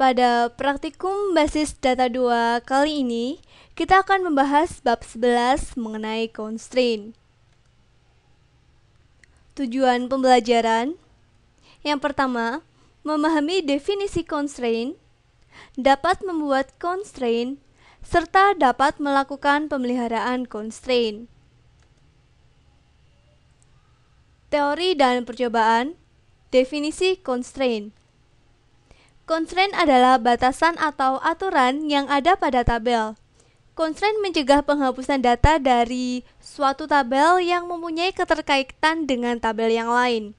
Pada praktikum basis data 2 kali ini, kita akan membahas bab 11 mengenai constraint. Tujuan pembelajaran: yang pertama, memahami definisi constraint, dapat membuat constraint, serta dapat melakukan pemeliharaan constraint. Teori dan percobaan. Definisi constraint. Constraint adalah batasan atau aturan yang ada pada tabel. Constraint mencegah penghapusan data dari suatu tabel yang mempunyai keterkaitan dengan tabel yang lain.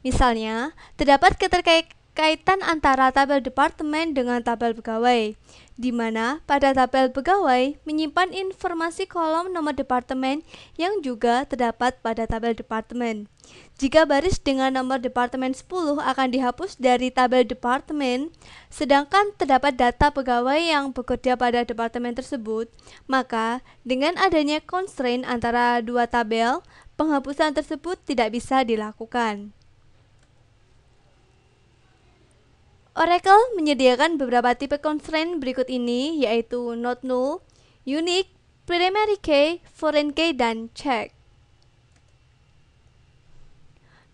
Misalnya, terdapat keterkaitan antara tabel departemen dengan tabel pegawai, di mana pada tabel pegawai menyimpan informasi kolom nomor departemen yang juga terdapat pada tabel departemen. Jika baris dengan nomor departemen 10 akan dihapus dari tabel departemen, sedangkan terdapat data pegawai yang bekerja pada departemen tersebut, maka dengan adanya constraint antara dua tabel, penghapusan tersebut tidak bisa dilakukan. Oracle menyediakan beberapa tipe constraint berikut ini, yaitu not null, unique, primary key, foreign key, dan check.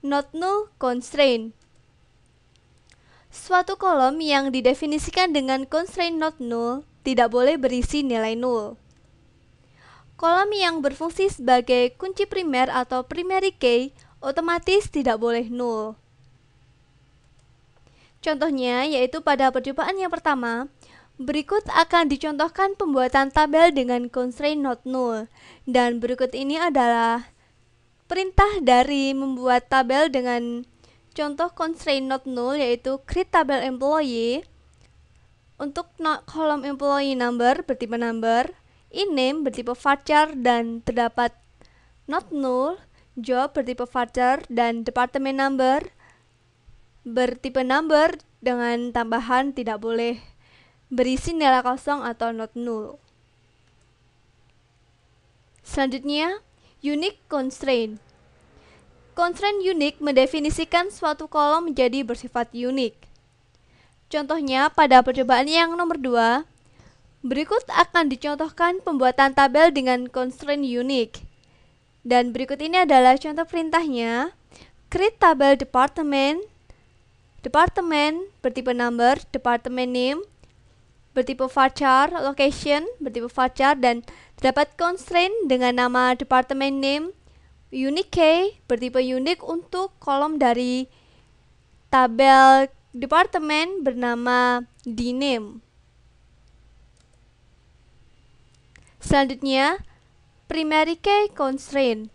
Not null constraint. Suatu kolom yang didefinisikan dengan constraint not null tidak boleh berisi nilai null. Kolom yang berfungsi sebagai kunci primer atau primary key otomatis tidak boleh null. Contohnya yaitu pada percobaan yang pertama, berikut akan dicontohkan pembuatan tabel dengan constraint not null, dan berikut ini adalah perintah dari membuat tabel dengan contoh constraint not null, yaitu create tabel employee. Untuk kolom employee number bertipe number, in-name bertipe varchar dan terdapat not null, job bertipe varchar dan department number bertipe number dengan tambahan tidak boleh berisi nilai kosong atau not null. Selanjutnya, unique constraint. Constraint unique mendefinisikan suatu kolom menjadi bersifat unik. Contohnya pada percobaan yang nomor 2, berikut akan dicontohkan pembuatan tabel dengan constraint unique. Dan berikut ini adalah contoh perintahnya. Create tabel department, department bertipe number, department name bertipe varchar, location bertipe varchar, dan terdapat constraint dengan nama department name, unique key bertipe unique untuk kolom dari tabel departemen bernama dname. Selanjutnya, primary key constraint.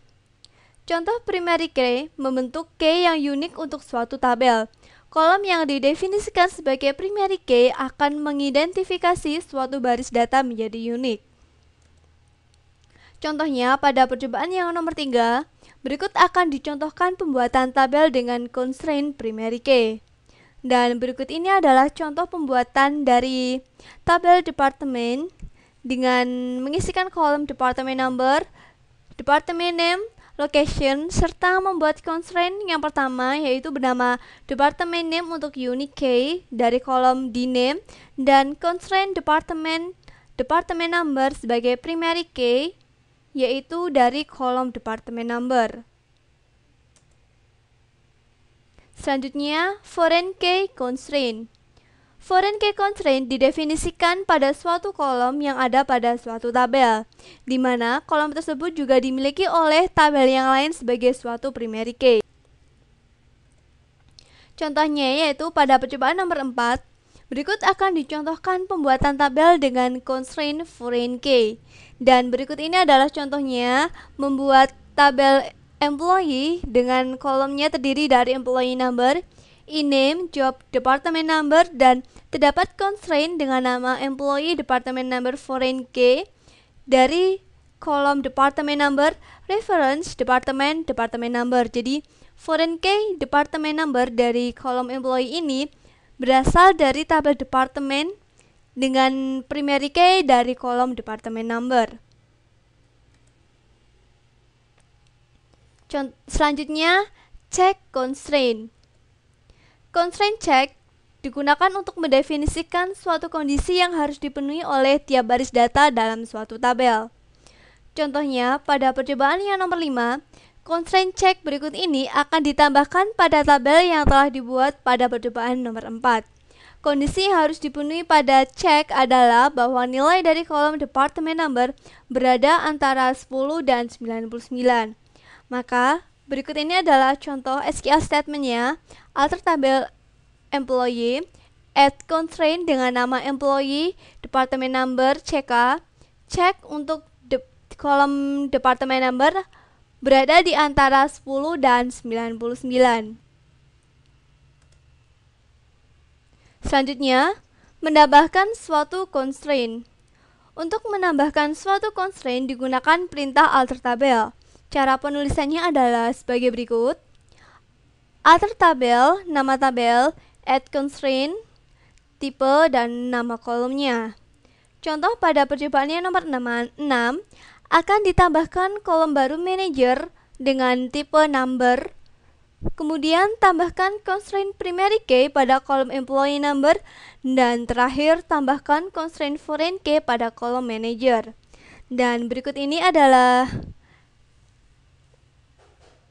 Contoh primary key membentuk key yang unik untuk suatu tabel. Kolom yang didefinisikan sebagai primary key akan mengidentifikasi suatu baris data menjadi unik. Contohnya pada percobaan yang nomor 3, berikut akan dicontohkan pembuatan tabel dengan constraint primary key. Dan berikut ini adalah contoh pembuatan dari tabel departemen dengan mengisikan kolom department number, department name, location, serta membuat constraint yang pertama yaitu bernama department name untuk unique key dari kolom dname, dan constraint department number sebagai primary key yaitu dari kolom department number. Selanjutnya, foreign key constraint. Foreign key constraint didefinisikan pada suatu kolom yang ada pada suatu tabel, di mana kolom tersebut juga dimiliki oleh tabel yang lain sebagai suatu primary key. Contohnya yaitu pada percobaan nomor 4, berikut akan dicontohkan pembuatan tabel dengan constraint foreign key. Dan berikut ini adalah contohnya membuat tabel employee dengan kolomnya terdiri dari employee number, in-name, job, department number, dan terdapat constraint dengan nama employee department number foreign key dari kolom department number, reference department number. Jadi foreign key department number dari kolom employee ini berasal dari tabel department dengan primary key dari kolom department number. Selanjutnya, check constraint. Constraint check digunakan untuk mendefinisikan suatu kondisi yang harus dipenuhi oleh tiap baris data dalam suatu tabel. Contohnya, pada percobaan yang nomor 5, constraint check berikut ini akan ditambahkan pada tabel yang telah dibuat pada percobaan nomor 4. Kondisi yang harus dipenuhi pada check adalah bahwa nilai dari kolom department number berada antara 10 dan 99. Maka, berikut ini adalah contoh SQL statement-nya. Alter tabel employee, add constraint dengan nama employee, department number CK, check untuk kolom department number berada di antara 10 dan 99. Selanjutnya, menambahkan suatu constraint. Untuk menambahkan suatu constraint digunakan perintah alter tabel. Cara penulisannya adalah sebagai berikut. Alter tabel, nama tabel, add constraint, tipe, dan nama kolomnya. Contoh pada percobaan yang nomor 6 akan ditambahkan kolom baru manager dengan tipe number. Kemudian tambahkan constraint primary key pada kolom employee number, dan terakhir tambahkan constraint foreign key pada kolom manager. Dan berikut ini adalah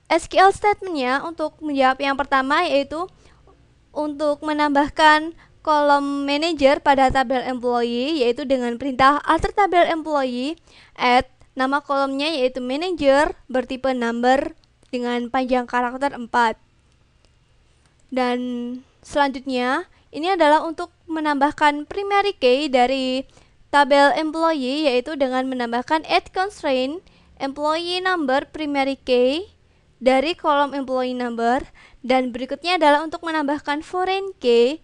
SQL statement-nya untuk menjawab yang pertama, yaitu untuk menambahkan kolom manager pada tabel employee, yaitu dengan perintah alter tabel employee, add nama kolomnya yaitu manager bertipe number dengan panjang karakter 4. Dan selanjutnya, ini adalah untuk menambahkan primary key dari tabel employee, yaitu dengan menambahkan add constraint employee number primary key dari kolom employee number. Dan berikutnya adalah untuk menambahkan foreign key,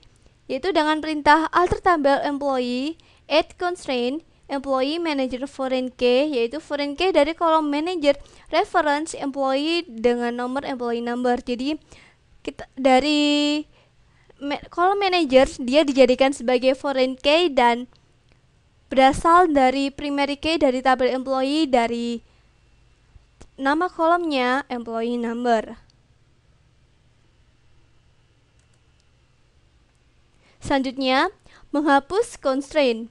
yaitu dengan perintah alter tabel employee, add constraint employee manager foreign key, yaitu foreign key dari kolom manager reference employee dengan nomor employee number. Jadi dari kolom manager dia dijadikan sebagai foreign key dan berasal dari primary key dari tabel employee dari nama kolomnya employee number. Selanjutnya, menghapus constraint.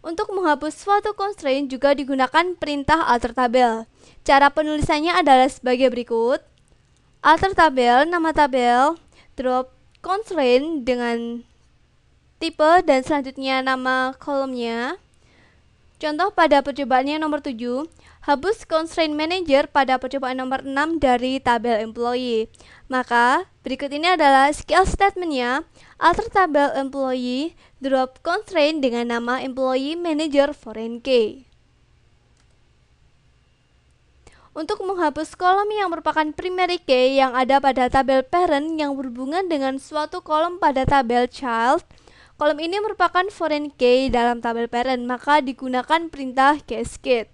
Untuk menghapus suatu constraint juga digunakan perintah alter tabel. Cara penulisannya adalah sebagai berikut. Alter tabel, nama tabel, drop constraint dengan tipe dan selanjutnya nama kolomnya. Contoh pada percobaannya nomor 7, hapus constraint manager pada percobaan nomor 6 dari tabel employee. Maka berikut ini adalah SQL statement-nya. Alter tabel employee, drop constraint dengan nama employee manager foreign key. Untuk menghapus kolom yang merupakan primary key yang ada pada tabel parent yang berhubungan dengan suatu kolom pada tabel child, kolom ini merupakan foreign key dalam tabel parent, maka digunakan perintah cascade.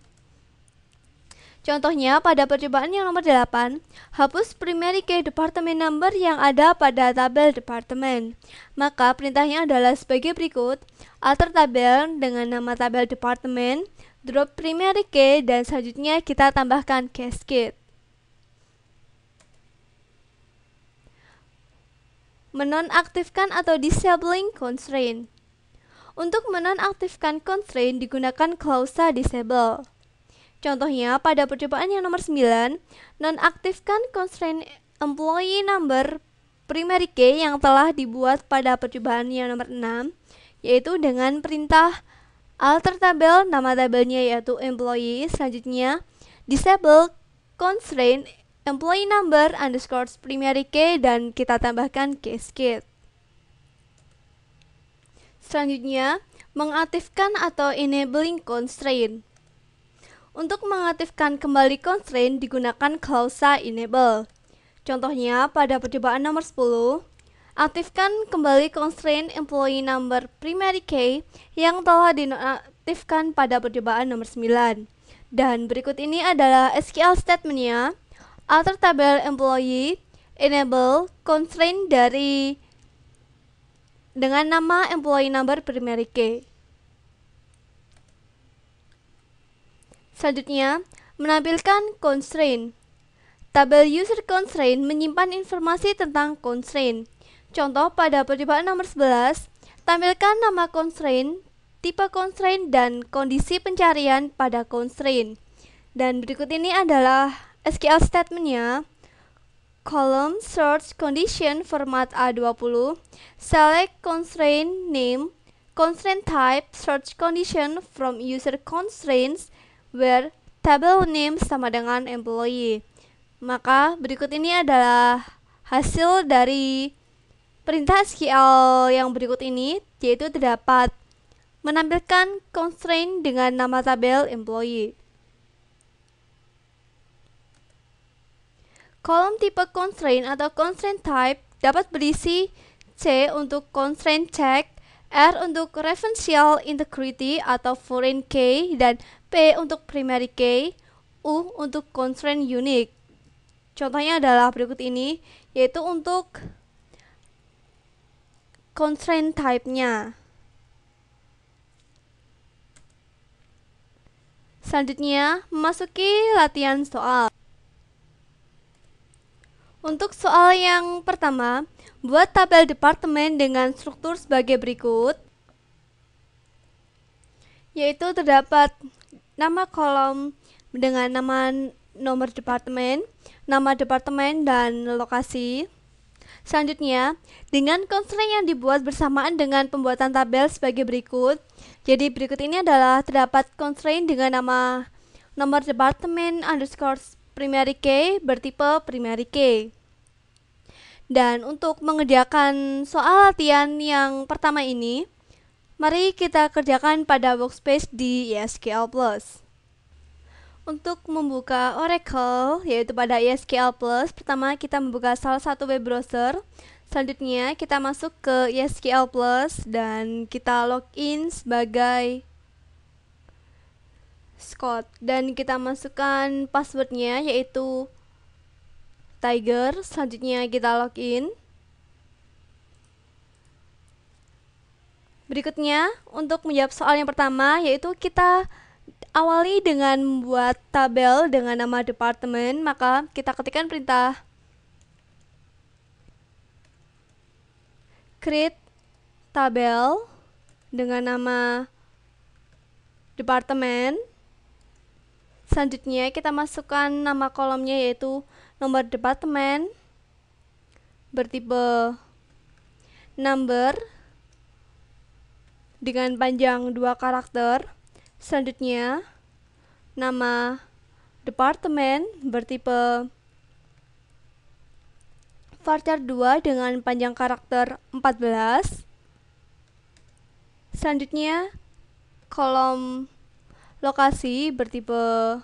Contohnya pada percobaan yang nomor 8, hapus primary key department number yang ada pada tabel department. Maka perintahnya adalah sebagai berikut. Alter tabel dengan nama tabel department, drop primary key, dan selanjutnya kita tambahkan cascade. Menonaktifkan atau disabling constraint. Untuk menonaktifkan constraint digunakan klausa disable. Contohnya pada percobaan yang nomor 9, nonaktifkan constraint employee number primary key yang telah dibuat pada percobaan yang nomor 6, yaitu dengan perintah alter tabel, nama tabelnya yaitu employee, selanjutnya disable constraint employee number underscore primary key, dan kita tambahkan cascade. Selanjutnya, mengaktifkan atau enabling constraint. Untuk mengaktifkan kembali constraint digunakan klausa enable. Contohnya pada percobaan nomor 10, aktifkan kembali constraint employee number primary key yang telah dinonaktifkan pada percobaan nomor 9. Dan berikut ini adalah SQL statement-nya. Alter tabel employee, enable constraint dengan nama employee number primary key. Selanjutnya, menampilkan constraint. Tabel user constraint menyimpan informasi tentang constraint. Contoh pada percobaan nomor 11, tampilkan nama constraint, tipe constraint, dan kondisi pencarian pada constraint. Dan berikut ini adalah SQL statementnya. Column search condition format A20, select constraint name, constraint type search condition from user constraints where table name sama dengan employee. Maka berikut ini adalah hasil dari perintah SQL yang berikut ini, yaitu terdapat menampilkan constraint dengan nama tabel employee. Kolom tipe constraint atau constraint type dapat berisi C untuk constraint check, R untuk referential integrity atau foreign key, dan P untuk primary key, U untuk constraint unique. Contohnya adalah berikut ini, yaitu untuk constraint type-nya. Selanjutnya, memasuki latihan soal. Untuk soal yang pertama, buat tabel departemen dengan struktur sebagai berikut, yaitu terdapat nama kolom dengan nama nomor departemen, nama departemen, dan lokasi. Selanjutnya, dengan constraint yang dibuat bersamaan dengan pembuatan tabel sebagai berikut. Jadi berikut ini adalah terdapat constraint dengan nama nomor departemen underscore primary key bertipe primary key. Dan untuk mengerjakan soal latihan yang pertama ini, mari kita kerjakan pada workspace di SQL Plus. Untuk membuka Oracle, yaitu pada SQL Plus, pertama kita membuka salah satu web browser. Selanjutnya kita masuk ke SQL Plus dan kita login sebagai Scott. Dan kita masukkan passwordnya yaitu Tiger. Selanjutnya kita login. Berikutnya, untuk menjawab soal yang pertama, yaitu kita awali dengan membuat tabel dengan nama departemen. Maka kita ketikkan perintah create tabel dengan nama departemen. Selanjutnya kita masukkan nama kolomnya yaitu nomor departemen bertipe number dengan panjang 2 karakter. Selanjutnya nama departemen bertipe varchar 2 dengan panjang karakter 14. Selanjutnya kolom lokasi bertipe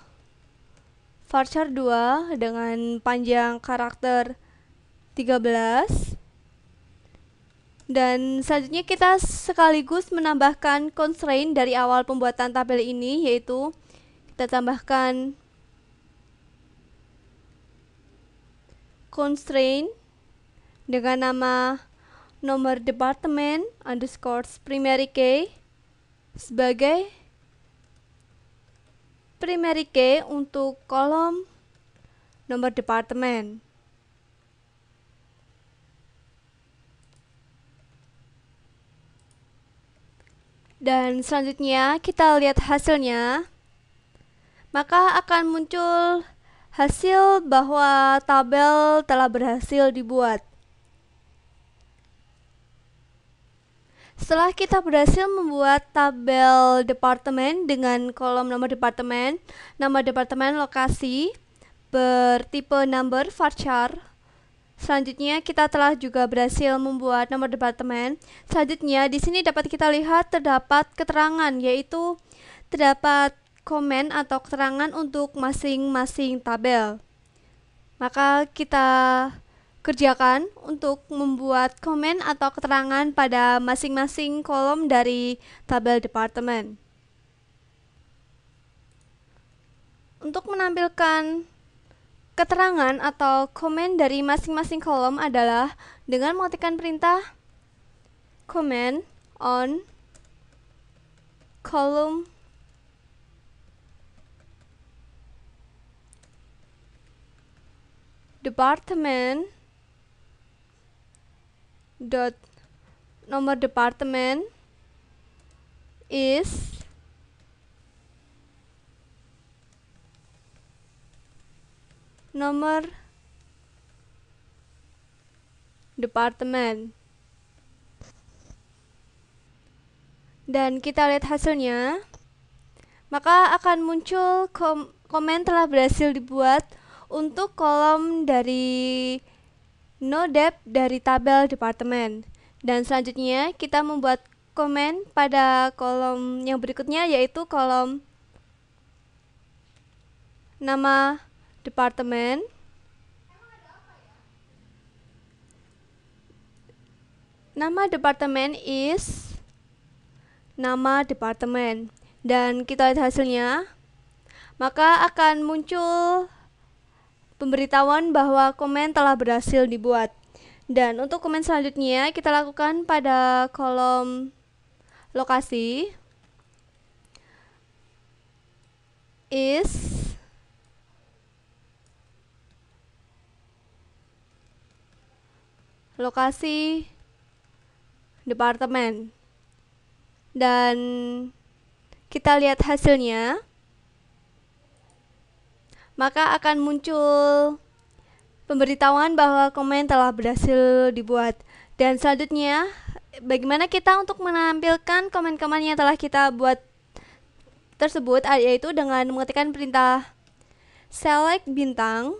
varchar 2 dengan panjang karakter 13. Dan selanjutnya kita sekaligus menambahkan constraint dari awal pembuatan tabel ini, yaitu kita tambahkan constraint dengan nama nomor departemen underscore primary key sebagai primary key untuk kolom nomor departemen. Dan selanjutnya kita lihat hasilnya. Maka akan muncul hasil bahwa tabel telah berhasil dibuat. Setelah kita berhasil membuat tabel departemen dengan kolom nomor departemen, nama departemen, lokasi, bertipe number varchar. Selanjutnya kita telah juga berhasil membuat nomor departemen. Selanjutnya di sini dapat kita lihat terdapat keterangan, yaitu terdapat komen atau keterangan untuk masing-masing tabel. Maka kita kerjakan untuk membuat komen atau keterangan pada masing-masing kolom dari tabel departemen. Untuk menampilkan keterangan atau komen dari masing-masing kolom adalah dengan mengetikkan perintah comment on column department dot nomor departemen is nomor departemen. Dan kita lihat hasilnya, maka akan muncul komen telah berhasil dibuat untuk kolom dari no depth dari tabel departemen. Dan selanjutnya kita membuat komen pada kolom yang berikutnya, yaitu kolom nama departemen. Nama departemen is nama departemen. Dan kita lihat hasilnya, maka akan muncul pemberitahuan bahwa komen telah berhasil dibuat. Dan untuk komen selanjutnya kita lakukan pada kolom lokasi is lokasi departemen. Dan kita lihat hasilnya, maka akan muncul pemberitahuan bahwa komen telah berhasil dibuat. Dan selanjutnya, bagaimana kita untuk menampilkan komen-komen yang telah kita buat tersebut, yaitu dengan mengetikkan perintah select bintang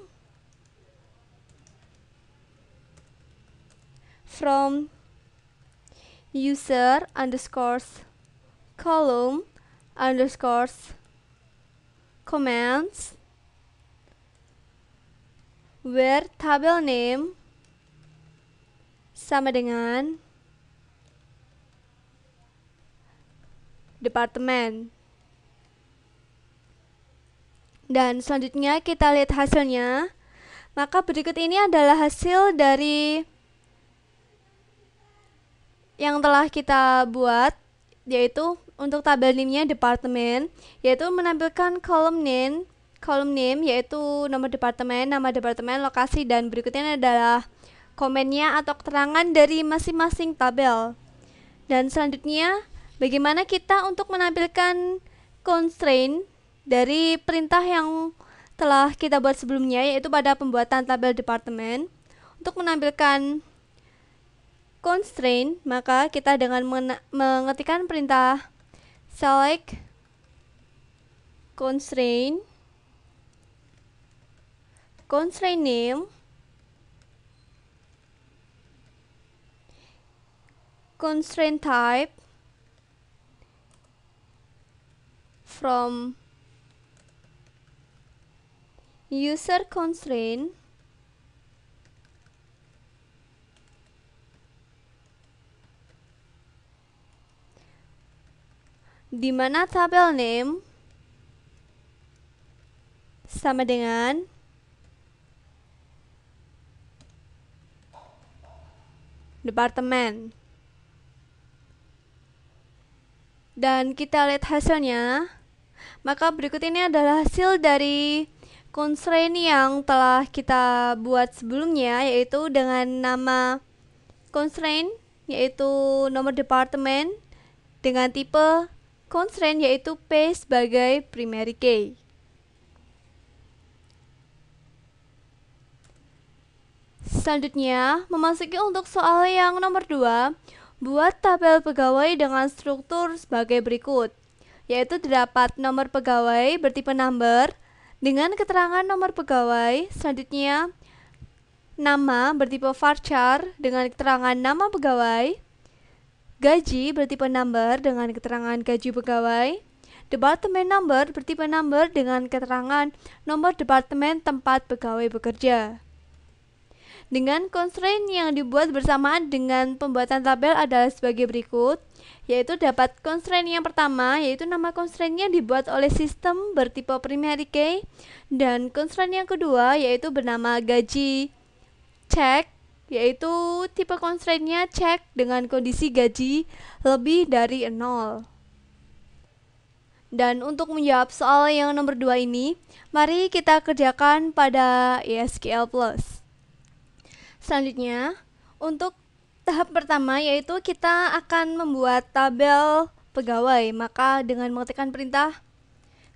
from user underscores column underscores comments where tabel name sama dengan departemen. Dan selanjutnya kita lihat hasilnya, maka berikut ini adalah hasil dari yang telah kita buat, yaitu untuk tabel name-nya departemen, yaitu menampilkan kolom name yaitu nomor departemen, nama departemen, lokasi, dan berikutnya adalah komennya atau keterangan dari masing-masing tabel. Dan selanjutnya, bagaimana kita untuk menampilkan constraint dari perintah yang telah kita buat sebelumnya, yaitu pada pembuatan tabel departemen. Untuk menampilkan constraint, maka kita dengan mengetikkan perintah select constraint name constraint type from user constraint di mana tabel name sama dengan departemen. Dan kita lihat hasilnya, maka berikut ini adalah hasil dari constraint yang telah kita buat sebelumnya, yaitu dengan nama constraint yaitu nomor departemen dengan tipe constraint yaitu P sebagai primary key. Selanjutnya, memasuki untuk soal yang nomor 2, buat tabel pegawai dengan struktur sebagai berikut, yaitu terdapat nomor pegawai bertipe number dengan keterangan nomor pegawai. Selanjutnya, nama bertipe varchar dengan keterangan nama pegawai, gaji bertipe number dengan keterangan gaji pegawai, departemen number bertipe number dengan keterangan nomor departemen tempat pegawai bekerja. Dengan constraint yang dibuat bersamaan dengan pembuatan tabel adalah sebagai berikut, yaitu dapat constraint yang pertama, yaitu nama constraintnya dibuat oleh sistem bertipe primary key, dan constraint yang kedua yaitu bernama gaji check, yaitu tipe constraintnya check dengan kondisi gaji lebih dari 0. Dan untuk menjawab soal yang nomor 2 ini, mari kita kerjakan pada SQL+. Selanjutnya, untuk Tahap pertama yaitu kita akan membuat tabel pegawai. Maka dengan mengetikkan perintah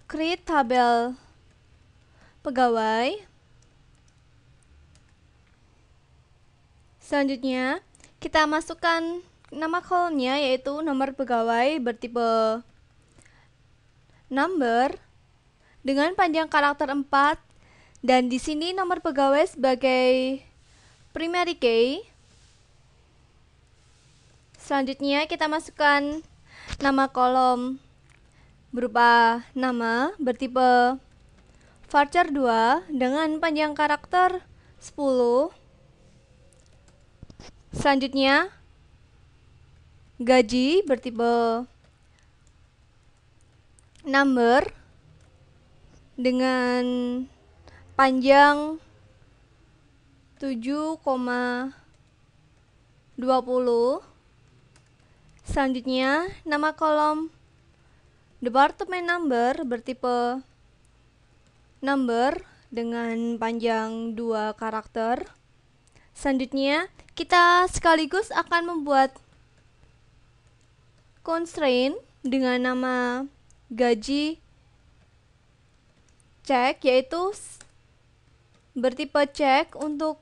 create tabel pegawai, selanjutnya kita masukkan nama kolomnya yaitu nomor pegawai bertipe number dengan panjang karakter 4, dan di sini nomor pegawai sebagai primary key. Selanjutnya kita masukkan nama kolom berupa nama bertipe varchar 2 dengan panjang karakter 10. Selanjutnya gaji bertipe number dengan panjang 7,20. Selanjutnya nama kolom departemen number bertipe number dengan panjang 2 karakter. Selanjutnya kita sekaligus akan membuat constraint dengan nama gaji cek, yaitu bertipe cek untuk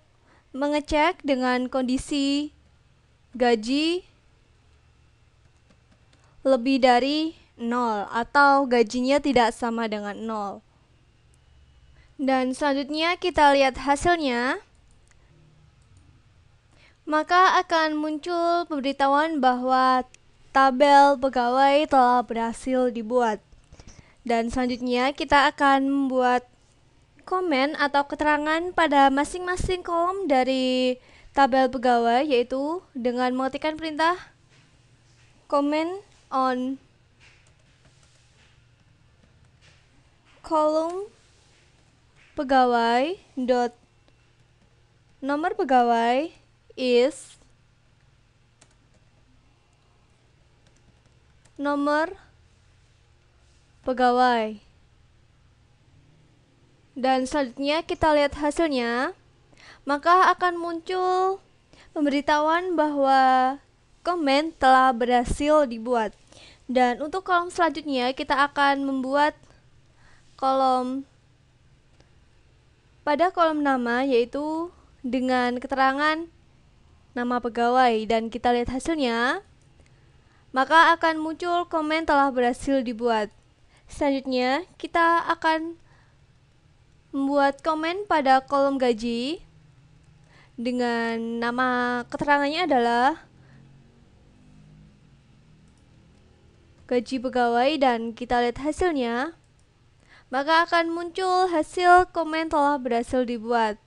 mengecek dengan kondisi gaji lebih dari 0 atau gajinya tidak sama dengan 0. Dan selanjutnya kita lihat hasilnya. Maka akan muncul pemberitahuan bahwa tabel pegawai telah berhasil dibuat. Dan selanjutnya kita akan membuat komen atau keterangan pada masing-masing kolom dari tabel pegawai, yaitu dengan mengetikkan perintah comment on kolom pegawai dot nomor pegawai is nomor pegawai. Dan selanjutnya kita lihat hasilnya. Maka akan muncul pemberitahuan bahwa komen telah berhasil dibuat. Dan untuk kolom selanjutnya kita akan membuat kolom pada kolom nama, yaitu dengan keterangan nama pegawai, dan kita lihat hasilnya. Maka akan muncul komen telah berhasil dibuat. Selanjutnya kita akan membuat komen pada kolom gaji dengan nama keterangannya adalah gaji pegawai, dan kita lihat hasilnya. Maka akan muncul hasil komen telah berhasil dibuat.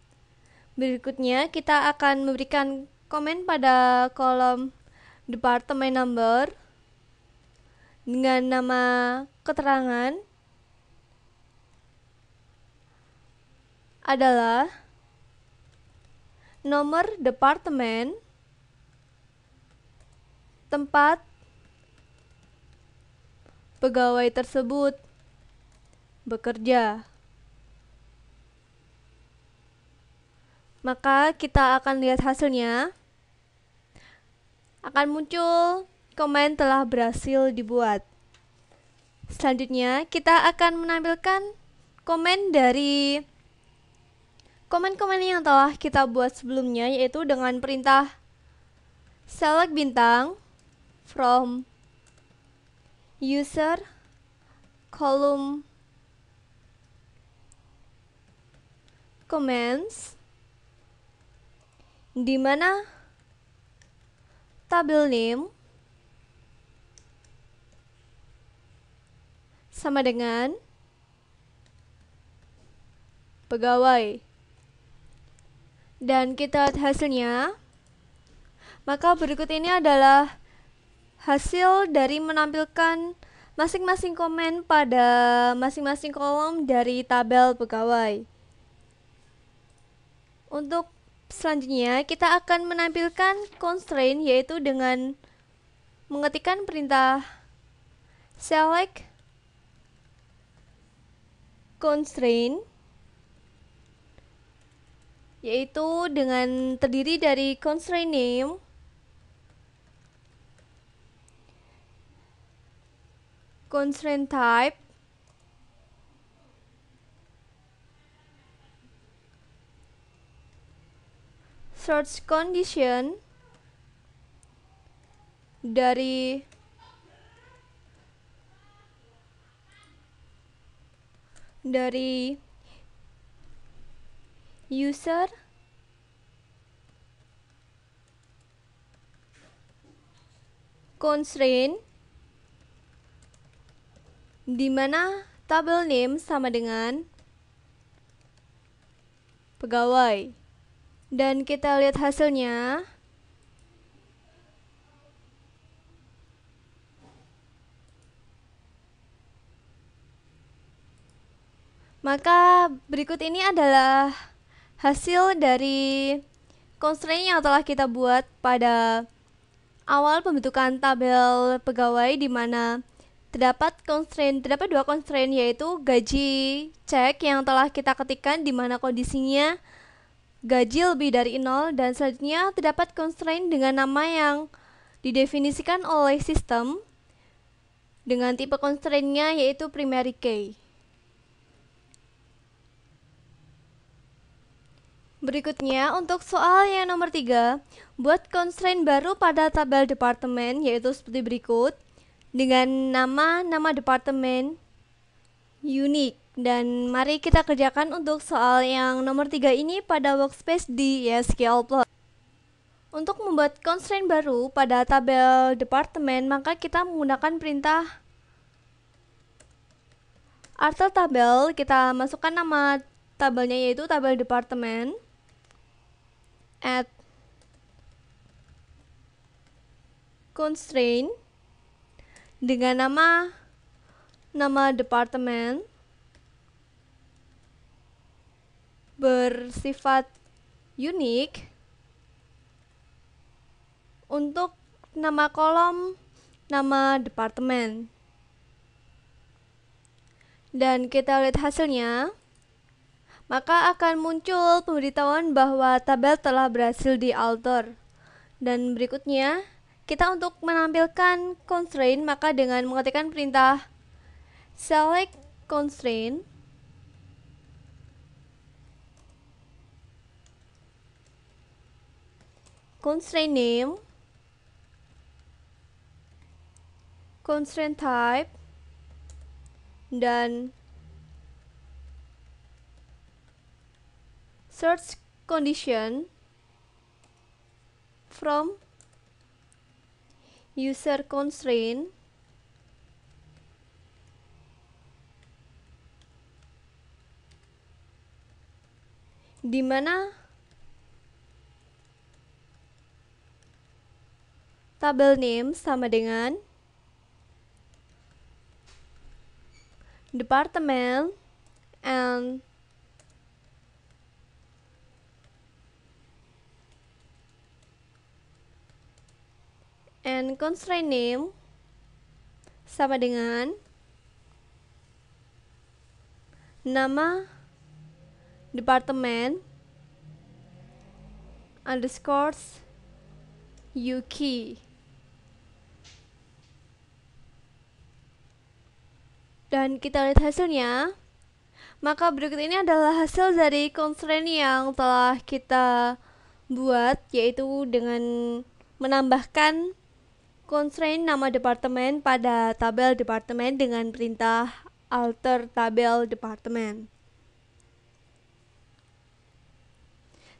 Berikutnya kita akan memberikan komen pada kolom departemen number dengan nama keterangan adalah nomor departemen tempat pegawai tersebut bekerja. Maka kita akan lihat hasilnya. Akan muncul komen telah berhasil dibuat. Selanjutnya kita akan menampilkan komen dari komen-komen yang telah kita buat sebelumnya, yaitu dengan perintah select bintang from user column comments, di mana tabel name sama dengan pegawai. Dan kita lihat hasilnya. Maka berikut ini adalah hasil dari menampilkan masing-masing komen pada masing-masing kolom dari tabel pegawai. Untuk selanjutnya kita akan menampilkan constraint, yaitu dengan mengetikkan perintah select constraint, yaitu dengan terdiri dari constraint name constraint type, search condition dari user constraint, di mana tabel name sama dengan pegawai. Dan kita lihat hasilnya. Maka berikut ini adalah hasil dari constraint yang telah kita buat pada awal pembentukan tabel pegawai, di mana terdapat dua constraint, yaitu gaji cek yang telah kita ketikkan di mana kondisinya gaji lebih dari 0, dan selanjutnya terdapat constraint dengan nama yang didefinisikan oleh sistem dengan tipe constraint-nya yaitu primary key. Berikutnya untuk soal yang nomor 3, buat constraint baru pada tabel departemen, yaitu seperti berikut, dengan nama departemen unik. Dan mari kita kerjakan untuk soal yang nomor 3 ini pada workspace di SQL Plus. Untuk membuat constraint baru pada tabel departemen, maka kita menggunakan perintah alter tabel. Kita masukkan nama tabelnya yaitu tabel departemen, add constraint dengan nama departemen bersifat unik. Untuk nama kolom nama departemen, dan kita lihat hasilnya, maka akan muncul pemberitahuan bahwa tabel telah berhasil dialter. Dan berikutnya, kita untuk menampilkan constraint, maka dengan mengetikkan perintah select constraint, constraint name, constraint type, dan search condition from user constraint, di mana tabel name sama dengan department and constraint name sama dengan nama departemen underscores Yuki. Dan kita lihat hasilnya, maka berikut ini adalah hasil dari constraint yang telah kita buat, yaitu dengan menambahkan constraint nama departemen pada tabel departemen dengan perintah alter tabel departemen.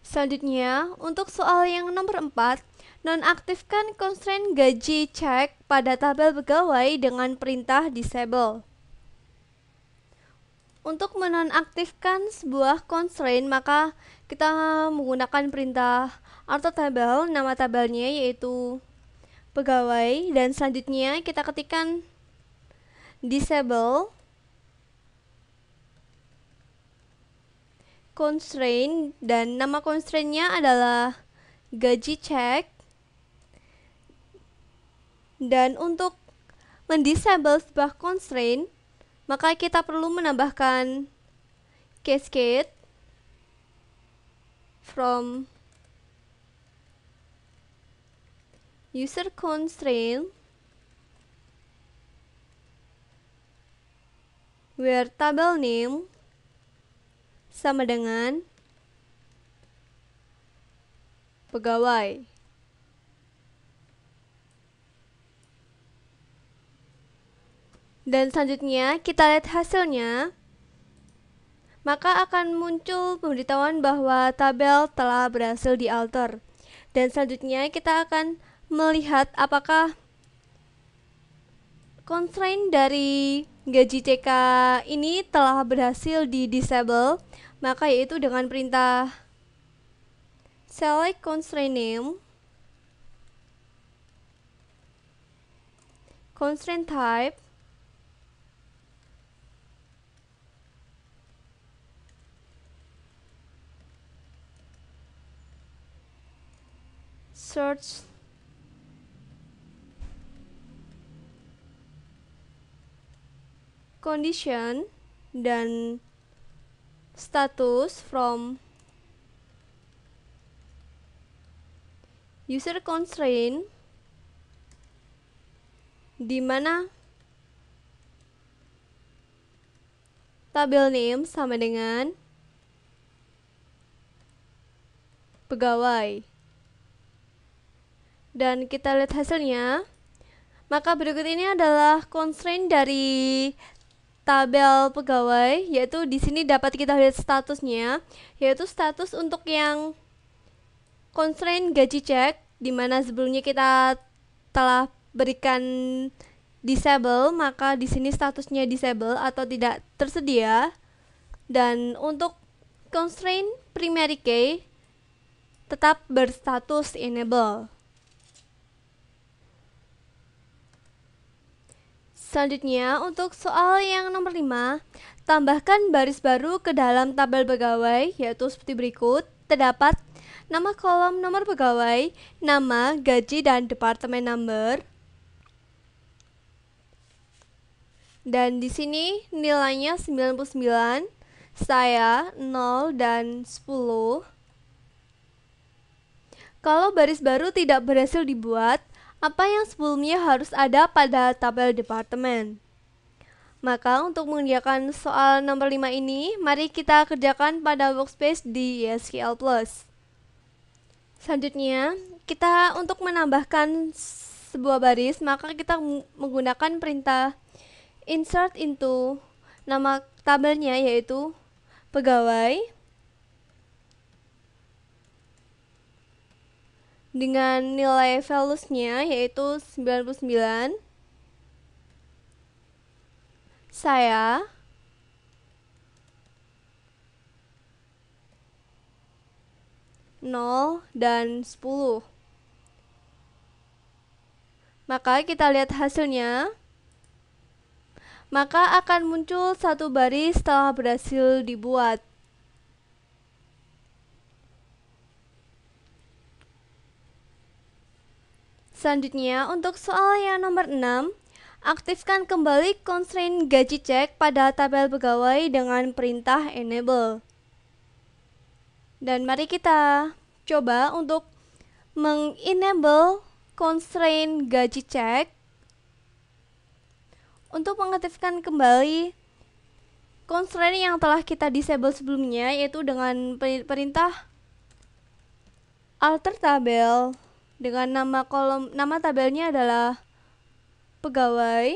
Selanjutnya, untuk soal yang nomor 4, nonaktifkan constraint gaji cek pada tabel pegawai dengan perintah disable. Untuk menonaktifkan sebuah constraint, maka kita menggunakan perintah alter tabel, nama tabelnya yaitu pegawai, dan selanjutnya kita ketikkan disable constraint, dan nama constraintnya adalah gaji cek. Dan untuk mendisable sebuah constraint, maka kita perlu menambahkan cascade from user constraint where tabel name sama dengan pegawai. Dan selanjutnya kita lihat hasilnya. Maka akan muncul pemberitahuan bahwa tabel telah berhasil dialter. Dan selanjutnya kita akan melihat apakah constraint dari gaji TK ini telah berhasil di disable, maka yaitu dengan perintah select constraint name, constraint type, search condition, dan status from user constraint, di mana tabel name sama dengan pegawai. Dan kita lihat hasilnya. Maka berikut ini adalah constraint dari tabel pegawai, yaitu di sini dapat kita lihat statusnya, yaitu status untuk yang constraint gaji cek, di mana sebelumnya kita telah berikan disable, maka di sini statusnya disable atau tidak tersedia. Dan untuk constraint primary key tetap berstatus enable. Selanjutnya, untuk soal yang nomor 5, tambahkan baris baru ke dalam tabel pegawai, yaitu seperti berikut. Terdapat nama kolom nomor pegawai, nama, gaji, dan departemen number. Dan di sini nilainya 99, saya 0 dan 10. Kalau baris baru tidak berhasil dibuat, apa yang sebelumnya harus ada pada tabel departemen? Maka untuk mengerjakan soal nomor 5 ini, mari kita kerjakan pada workspace di SQL+. Selanjutnya, kita untuk menambahkan sebuah baris, maka kita menggunakan perintah insert into nama tabelnya, yaitu pegawai, dengan nilai values-nya yaitu 99, saya, nol, dan 10. Maka kita lihat hasilnya. Maka akan muncul satu baris setelah berhasil dibuat. Selanjutnya, untuk soal yang nomor 6, aktifkan kembali constraint gaji cek pada tabel pegawai dengan perintah enable. Dan mari kita coba untuk mengenable constraint gaji cek. Untuk mengaktifkan kembali constraint yang telah kita disable sebelumnya, yaitu dengan perintah alter tabel, dengan nama tabelnya adalah pegawai,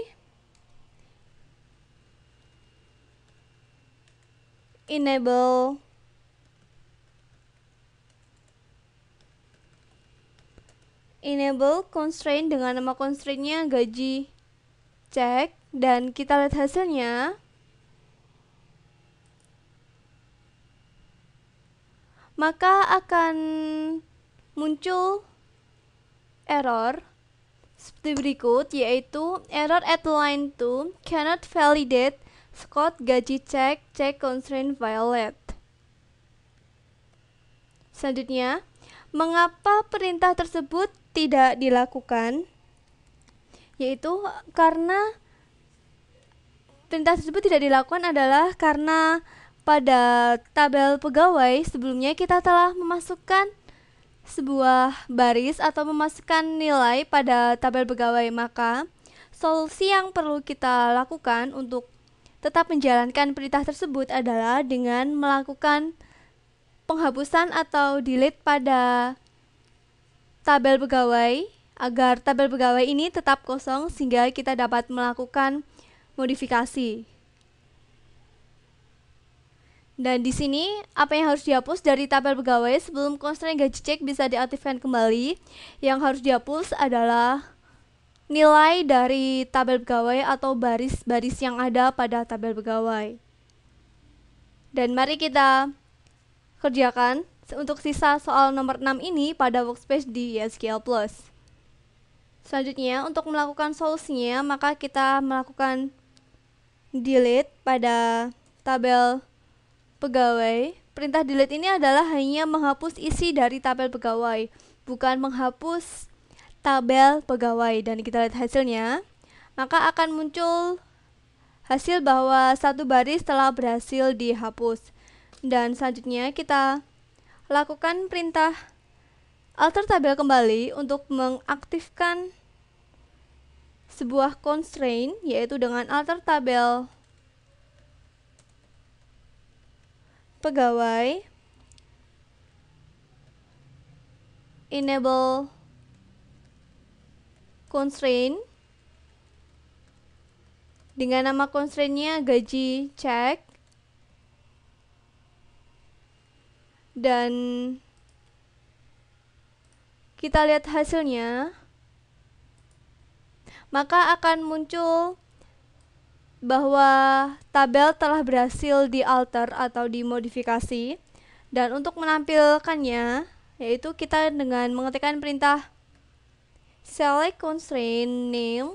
enable constraint dengan nama constraintnya gaji cek, dan kita lihat hasilnya. Maka akan muncul error seperti berikut, yaitu error at line 2 cannot validate Scott gaji cek constraint violate. Selanjutnya, mengapa perintah tersebut tidak dilakukan? Yaitu karena perintah tersebut tidak dilakukan adalah karena pada tabel pegawai sebelumnya kita telah memasukkan sebuah baris atau memasukkan nilai pada tabel pegawai. Maka solusi yang perlu kita lakukan untuk tetap menjalankan perintah tersebut adalah dengan melakukan penghapusan atau delete pada tabel pegawai agar tabel pegawai ini tetap kosong sehingga kita dapat melakukan modifikasi. Dan di sini apa yang harus dihapus dari tabel pegawai sebelum constraint gaji cek bisa diaktifkan kembali? Yang harus dihapus adalah nilai dari tabel pegawai atau baris-baris yang ada pada tabel pegawai. Dan mari kita kerjakan untuk sisa soal nomor 6 ini pada workspace di SQL+. Selanjutnya, untuk melakukan solusinya, maka kita melakukan delete pada tabel pegawai. Perintah delete ini adalah hanya menghapus isi dari tabel pegawai, bukan menghapus tabel pegawai. Dan kita lihat hasilnya, maka akan muncul hasil bahwa satu baris telah berhasil dihapus. Dan selanjutnya kita lakukan perintah alter tabel kembali untuk mengaktifkan sebuah constraint, yaitu dengan alter tabel pegawai enable constraint dengan nama constraint-nya gaji cek, dan kita lihat hasilnya, maka akan muncul bahwa tabel telah berhasil dialter atau dimodifikasi. Dan untuk menampilkannya, yaitu kita dengan mengetikkan perintah select constraint name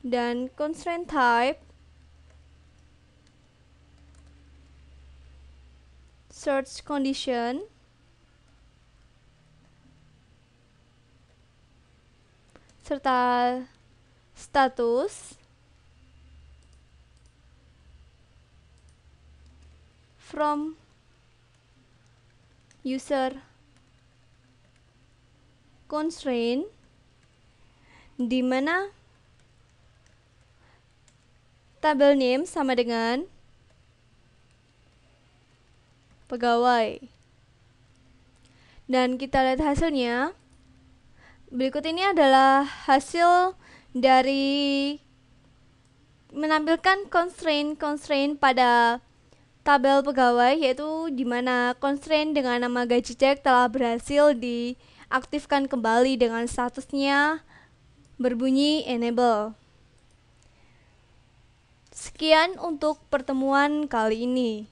dan constraint type search condition serta status from user constraint, di mana tabel name sama dengan pegawai. Dan kita lihat hasilnya. Berikut ini adalah hasil dari menampilkan constraint pada tabel pegawai, yaitu di mana constraint dengan nama gaji cek telah berhasil diaktifkan kembali dengan statusnya berbunyi enable. Sekian untuk pertemuan kali ini.